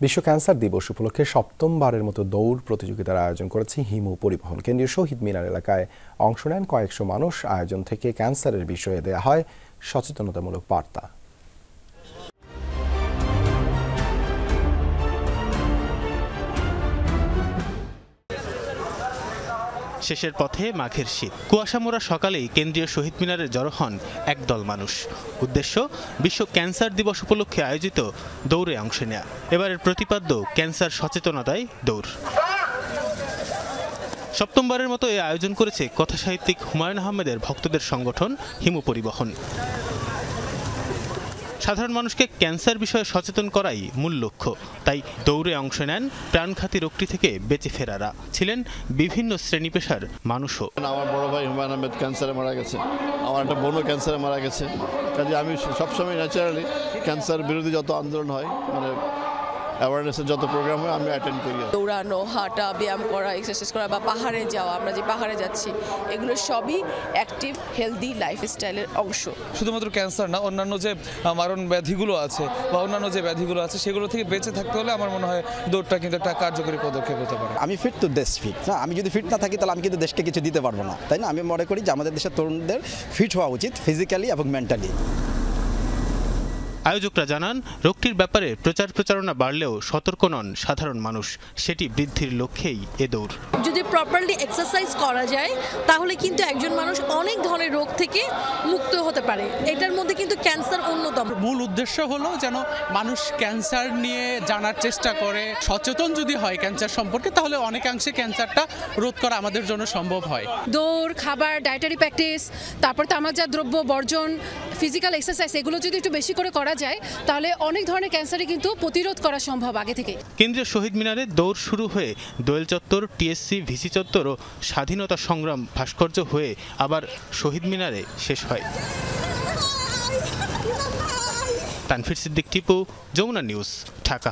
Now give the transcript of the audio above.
বিশ্ব ক্যান্সার দিবস উপলক্ষে সপ্তমবারের মতো দৌড় প্রতিযোগিতার আয়োজন করেছে হিমু পরিবহন। কেন্দ্রীয় শহীদ মিনার এলাকায় অংশ নেন কয়েকশো মানুষ। আয়োজন থেকে ক্যান্সারের বিষয়ে দেয়া হয় সচেতনতামূলক বার্তা। শেষের পথে মাঘের শীত, কুয়াশামোড়া সকালেই কেন্দ্রীয় শহীদ মিনারে জড়ো হন একদল মানুষ। উদ্দেশ্য বিশ্ব ক্যান্সার দিবস উপলক্ষে আয়োজিত দৌড়ে অংশ নেয়া। এবারের প্রতিপাদ্য ক্যান্সার সচেতনতায় দৌড়। সপ্তমবারের মতো এই আয়োজন করেছে কথাসাহিত্যিক হুমায়ুন আহমেদের ভক্তদের সংগঠন হিমু পরিবহন। সাধারণ মানুষকে ক্যান্সার বিষয়ে সচেতন করাই মূল লক্ষ্য। তাই দৌড়ে অংশ নেন প্রাণঘাতী রোগটি থেকে বেঁচে ফেরারা, ছিলেন বিভিন্ন শ্রেণী পেশার মানুষও। আমার বড় ভাই হুমায়ুন আহমেদ ক্যান্সারে মারা গেছে, আমার একটা বোনও ক্যান্সারে মারা গেছে। কাজে আমি সবসময় ন্যাচারালি ক্যান্সার বিরোধী যত আন্দোলন হয়, মানে অ্যাওয়ারনেসের যত প্রোগ্রাম হয় আমি অ্যাটেন্ড করি। দৌড়ানো, হাঁটা, ব্যায়াম করা, এক্সারসাইজ করা বা পাহাড়ে যাওয়া, আমরা যে পাহাড়ে যাচ্ছি, এগুলো সবই অ্যাক্টিভ হেলদি লাইফস্টাইলের অংশ। শুধুমাত্র ক্যান্সার না, অন্যান্য যে মারণ ব্যাধিগুলো আছে বা অন্যান্য যে ব্যাধিগুলো আছে সেগুলো থেকে বেঁচে থাকতে হলে আমার মনে হয় দৌড়টা কিন্তু একটা কার্যকরী পদক্ষেপ হতে পারে। আমি ফিট তো দেশ ফিট না, আমি যদি ফিট না থাকি তাহলে আমি কিন্তু দেশকে কিছু দিতে পারবো না, তাই না? আমি মনে করি যে আমাদের দেশের তরুণদের ফিট হওয়া উচিত ফিজিক্যালি এবং মেন্টালি। আয়োজকরা জানান, রোগটির ব্যাপারে প্রচার প্রচারণা বাড়লেও সতর্ক নন সাধারণ মানুষ। সেটি বৃদ্ধির লক্ষ্যেই এ দৌড়। যদি প্রপারলি এক্সারসাইজ করা যায় তাহলে কিন্তু একজন মানুষ অনেক ধরনের রোগ থেকে মুক্ত হতে পারে। এটার মধ্যে কিন্তু ক্যান্সার অন্যতম। মূল উদ্দেশ্য হলো যেন মানুষ ক্যান্সার নিয়ে জানার চেষ্টা করে, সচেতন যদি হয় ক্যান্সার সম্পর্কে, তাহলে অনেকাংশে ক্যান্সারটা রোধ করা আমাদের জন্য সম্ভব হয়। দৌড়, খাবার, ডায়েটারি প্র্যাকটিস, তারপর তামাকজাত দ্রব্য বর্জন, ফিজিক্যাল এক্সারসাইজ, এগুলো যদি একটু বেশি করে করা যায় তাহলে অনেক ধরনের ক্যান্সারে কিন্তু প্রতিরোধ করা সম্ভব আগে থেকে। কেন্দ্রীয় শহীদ মিনারে দৌড় শুরু হয়ে দোয়েল চত্বর, টিএসসি, ভিসি চত্বর ও স্বাধীনতা সংগ্রাম ভাস্কর্য হয়ে আবার শহীদ মিনারে শেষ হয়। তানভীর সিদ্দিক, টিপু, যমুনা নিউজ, ঢাকা।